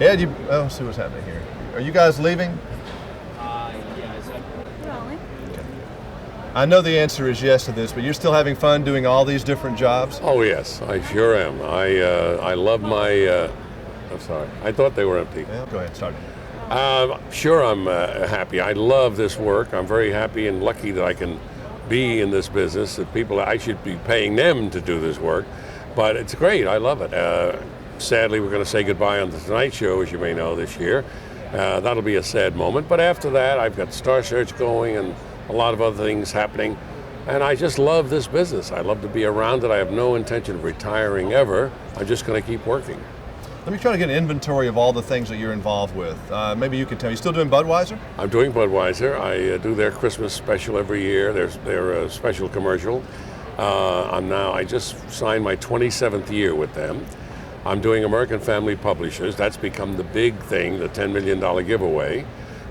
Ed, let's see what's happening here. Are you guys leaving? Yeah, is that... Rolling. I know the answer is yes to this, but you're still having fun doing all these different jobs? Oh yes, I sure am. I love my. I'm sorry. I thought they were empty. Yeah, go ahead, start. Sure, I'm happy. I love this work. I'm very happy and lucky that I can be in this business. That I should be paying them to do this work, but it's great. I love it. Sadly, we're going to say goodbye on the Tonight Show, as you may know, this year. That'll be a sad moment. But after that, I've got Star Search going and a lot of other things happening. And I just love this business. I love to be around it. I have no intention of retiring ever. I'm just going to keep working. Let me try to get an inventory of all the things that you're involved with. Maybe you can tell me. You still doing Budweiser? I'm doing Budweiser. I do their Christmas special every year. Their special commercial. I just signed my 27th year with them. I'm doing American Family Publishers. That's become the big thing, the $10 million giveaway,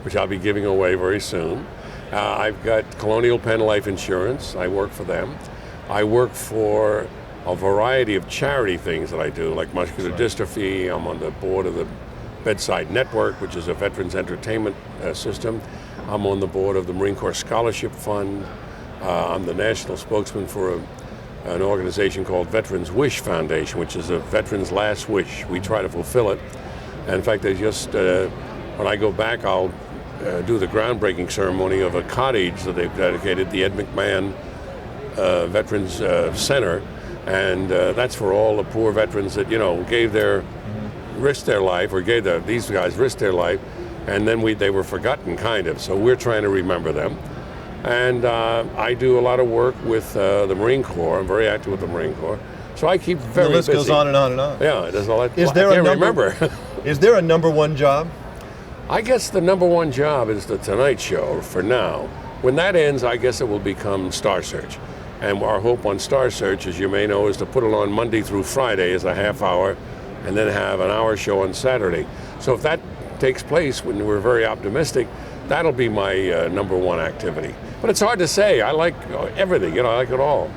which I'll be giving away very soon. I've got Colonial Penn Life Insurance. I work for them. I work for a variety of charity things that I do, like muscular dystrophy. I'm on the board of the Bedside Network, which is a veterans entertainment system. I'm on the board of the Marine Corps Scholarship Fund. I'm the national spokesman for an organization called Veterans Wish Foundation, which is a veteran's last wish. We try to fulfill it. And in fact, when I go back, I'll do the groundbreaking ceremony of a cottage that they've dedicated, the Ed McMahon Veterans Center, and that's for all the poor veterans that risked their life, or these guys risked their life, and then they were forgotten, kind of. So we're trying to remember them, and I do a lot of work with the Marine Corps. I'm very active with the Marine Corps, so I keep very busy. The list goes on and on and on. Yeah, it does all that. Is there I can't remember. Is there a number one job? I guess the number one job is the Tonight Show for now. When that ends, I guess it will become Star Search. And our hope on Star Search, as you may know, is to put it on Monday through Friday as a half hour, and then have an hour show on Saturday. So if that takes place, when we're very optimistic, that'll be my number one activity. But it's hard to say. I like everything, I like it all.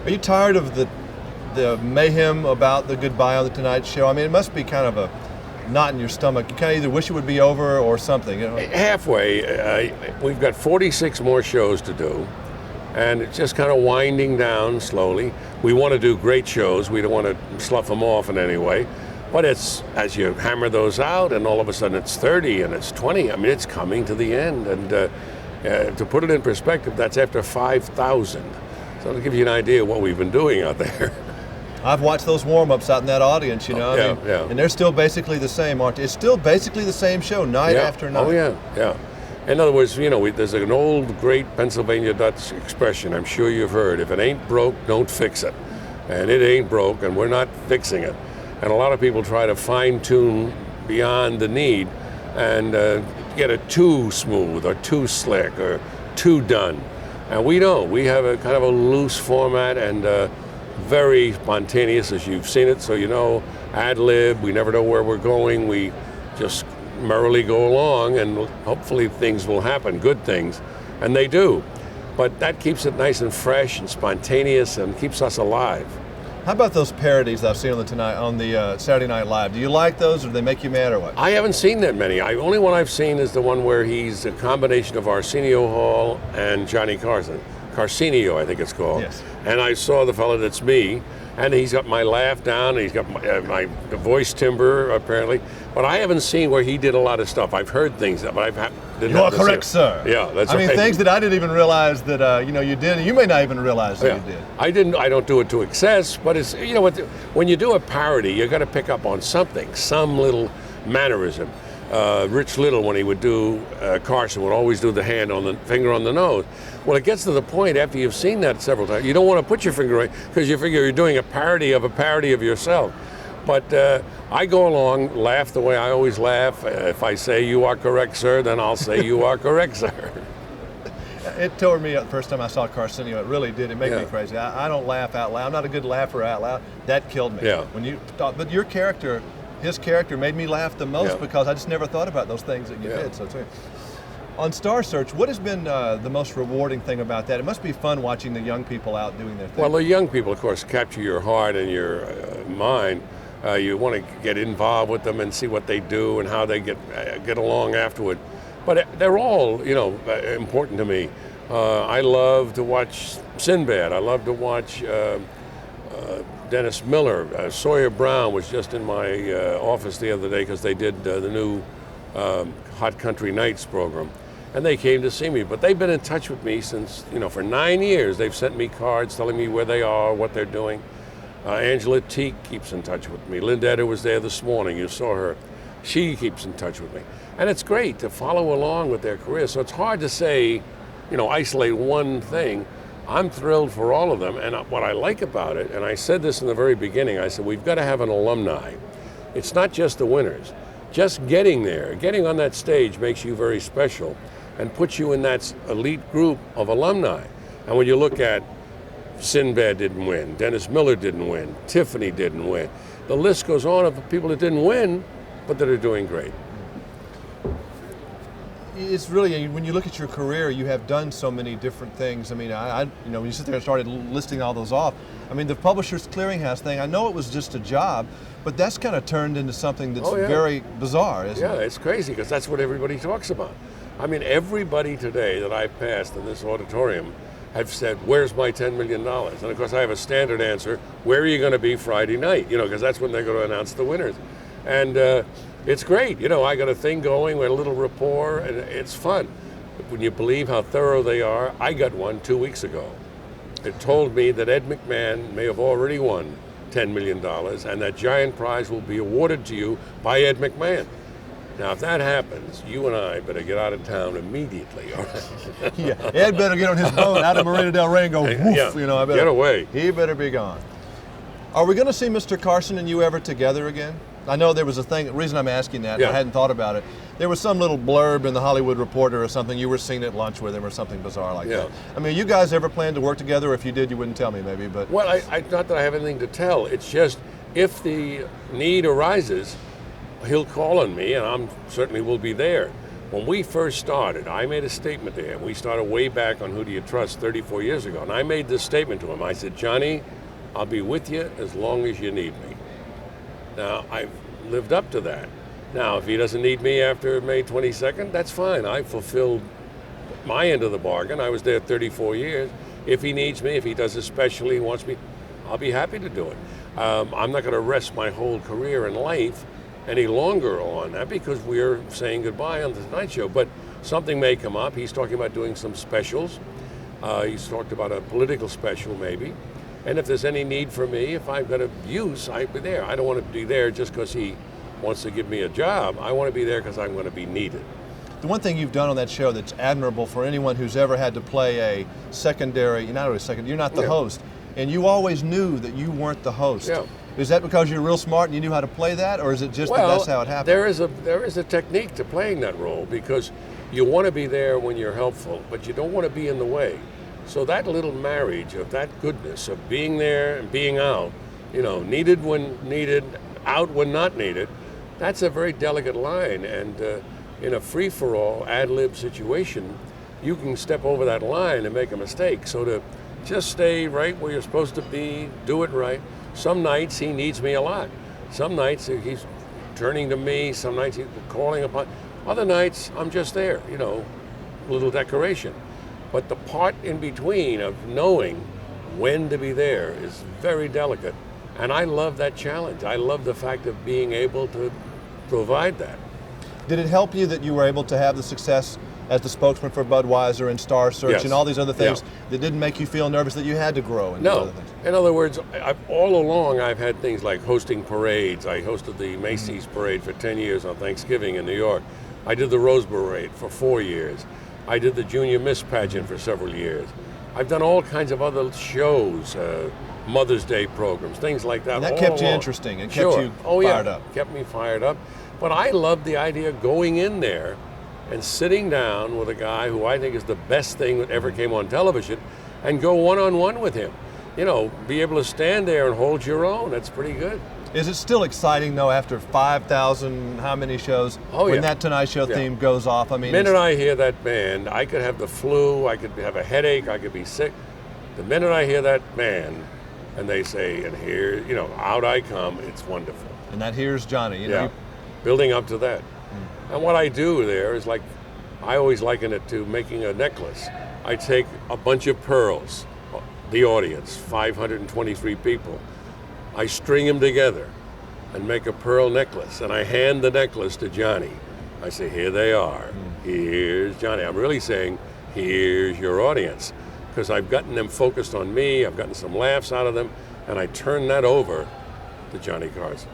Are you tired of the mayhem about the goodbye on the Tonight Show? I mean, it must be kind of a knot in your stomach. You kind of either wish it would be over or something. Halfway. We've got 46 more shows to do, and it's just kind of winding down slowly. We want to do great shows. We don't want to slough them off in any way. But it's, as you hammer those out, and all of a sudden it's 30 and it's 20, I mean, it's coming to the end. And to put it in perspective, that's after 5,000. So to give you an idea of what we've been doing out there. I've watched those warm-ups out in that audience, Yeah. And they're still basically the same, aren't they? It's still basically the same show, night after night. Oh, yeah. In other words, there's an old, great Pennsylvania Dutch expression I'm sure you've heard. If it ain't broke, don't fix it. And it ain't broke, and we're not fixing it. And a lot of people try to fine-tune beyond the need and get it too smooth or too slick or too done. And we don't. We have a kind of a loose format and very spontaneous, as you've seen it. So, ad lib, we never know where we're going. We just merrily go along, and hopefully things will happen, good things, and they do. But that keeps it nice and fresh and spontaneous and keeps us alive. How about those parodies I've seen on the Saturday Night Live? Do you like those, or do they make you mad, or what? I haven't seen that many. Only one I've seen is the one where he's a combination of Arsenio Hall and Johnny Carson. Carsenio, I think it's called. Yes. And I saw the fellow that's me, and he's got my laugh down, and he's got my voice timbre, apparently. But I haven't seen where he did a lot of stuff. I've heard things, but didn't You are correct, sir. Yeah, that's right. I mean, things that I didn't even realize that you did, and you may not even realize that you did. I don't do it to excess, but it's when you do a parody, you got to pick up on something, some little mannerism. Rich Little, when he would do Carson, would always do the finger on the nose. Well, it gets to the point after you've seen that several times, you don't want to put your finger right because you figure you're doing a parody of yourself. But I go along, laugh the way I always laugh. If I say "you are correct, sir," then I'll say "you are correct, sir." It tore me up the first time I saw Carsenio. It really did. It made me crazy. I don't laugh out loud. I'm not a good laugher out loud. That killed me. Yeah. But your character, his character, made me laugh the most because I just never thought about those things that you did. So too. On Star Search, what has been the most rewarding thing about that? It must be fun watching the young people out doing their thing. Well, the young people, of course, capture your heart and your mind. You want to get involved with them and see what they do and how they get along afterward. But they're all, important to me. I love to watch Sinbad. I love to watch Dennis Miller. Sawyer Brown was just in my office the other day because they did the new Hot Country Nights program. And they came to see me. But they've been in touch with me since, for 9 years. They've sent me cards telling me where they are, what they're doing. Angela Teague keeps in touch with me. Lindetta was there this morning. You saw her. She keeps in touch with me. And it's great to follow along with their career. So it's hard to say, isolate one thing. I'm thrilled for all of them. And what I like about it, and I said this in the very beginning, I said, we've got to have an alumni. It's not just the winners. Just getting there, getting on that stage makes you very special and puts you in that elite group of alumni. And when you look at Sinbad didn't win, Dennis Miller didn't win, Tiffany didn't win. The list goes on of people that didn't win, but that are doing great. It's really, when you look at your career, you have done so many different things. I mean, when you sit there and started listing all those off, I mean, the Publishers Clearinghouse thing, I know it was just a job, but that's kind of turned into something that's very bizarre, isn't it? Yeah, it's crazy because that's what everybody talks about. I mean, everybody today that I've passed in this auditorium have said, where's my $10 million? And of course I have a standard answer, where are you going to be Friday night? Because that's when they're going to announce the winners. And it's great. I got a thing going with a little rapport, and it's fun. When you believe how thorough they are, I got one 2 weeks ago. It told me that Ed McMahon may have already won $10 million, and that giant prize will be awarded to you by Ed McMahon. Now, if that happens, you and I better get out of town immediately, all right? Yeah, Ed better get on his boat out of Marina Del Rey and go, woof, I better get away. He better be gone. Are we going to see Mr. Carson and you ever together again? I know there was a thing, the reason I'm asking that, I hadn't thought about it. There was some little blurb in the Hollywood Reporter or something, you were seen at lunch with him or something bizarre like that. I mean, you guys ever planned to work together? If you did, you wouldn't tell me maybe, but. Well, not that I have anything to tell. It's just, if the need arises, he'll call on me and I certainly will be there. When we first started, I made a statement to him. We started way back on Who Do You Trust 34 years ago. And I made this statement to him. I said, Johnny, I'll be with you as long as you need me. Now, I've lived up to that. Now, if he doesn't need me after May 22nd, that's fine. I fulfilled my end of the bargain. I was there 34 years. If he needs me, if he does especially, he wants me, I'll be happy to do it. I'm not going to rest my whole career in life any longer on that because we're saying goodbye on the Tonight Show. But something may come up. He's talking about doing some specials. He's talked about a political special maybe. And if there's any need for me, if I've got a use, I'd be there. I don't want to be there just because he wants to give me a job. I want to be there because I'm going to be needed. The one thing you've done on that show that's admirable for anyone who's ever had to play a secondary, you're not the host, and you always knew that you weren't the host. Yeah. Is that because you're real smart and you knew how to play that, or is it just that that's how it happened? There is a technique to playing that role because you want to be there when you're helpful, but you don't want to be in the way. So that little marriage of that goodness of being there and being out, needed when needed, out when not needed, that's a very delicate line. And in a free-for-all, ad-lib situation, you can step over that line and make a mistake. So to just stay right where you're supposed to be, do it right. Some nights he needs me a lot. Some nights he's turning to me. Some nights he's calling upon. Other nights I'm just there, a little decoration. But the part in between of knowing when to be there is very delicate. And I love that challenge. I love the fact of being able to provide that. Did it help you that you were able to have the success as the spokesman for Budweiser and Star Search and all these other things that didn't make you feel nervous that you had to grow and do other things? In other words, all along I've had things like hosting parades. I hosted the Macy's parade for 10 years on Thanksgiving in New York. I did the Rose Parade for 4 years. I did the Junior Miss pageant for several years. I've done all kinds of other shows, Mother's Day programs, things like that. And that kept you interesting and kept you fired up. Kept me fired up. But I loved the idea of going in there and sitting down with a guy who I think is the best thing that ever came on television and go one-on-one with him. Be able to stand there and hold your own. That's pretty good. Is it still exciting, though, after 5,000, how many shows, when that Tonight Show theme goes off? I mean, the minute I hear that band, I could have the flu, I could have a headache, I could be sick. The minute I hear that band, and they say, and here, out I come. It's wonderful. And that here's Johnny. Building up to that. And what I do there is I always liken it to making a necklace. I take a bunch of pearls, the audience, 523 people. I string them together and make a pearl necklace, and I hand the necklace to Johnny. I say, here they are. Here's Johnny. I'm really saying, here's your audience, because I've gotten them focused on me, I've gotten some laughs out of them, and I turn that over to Johnny Carson.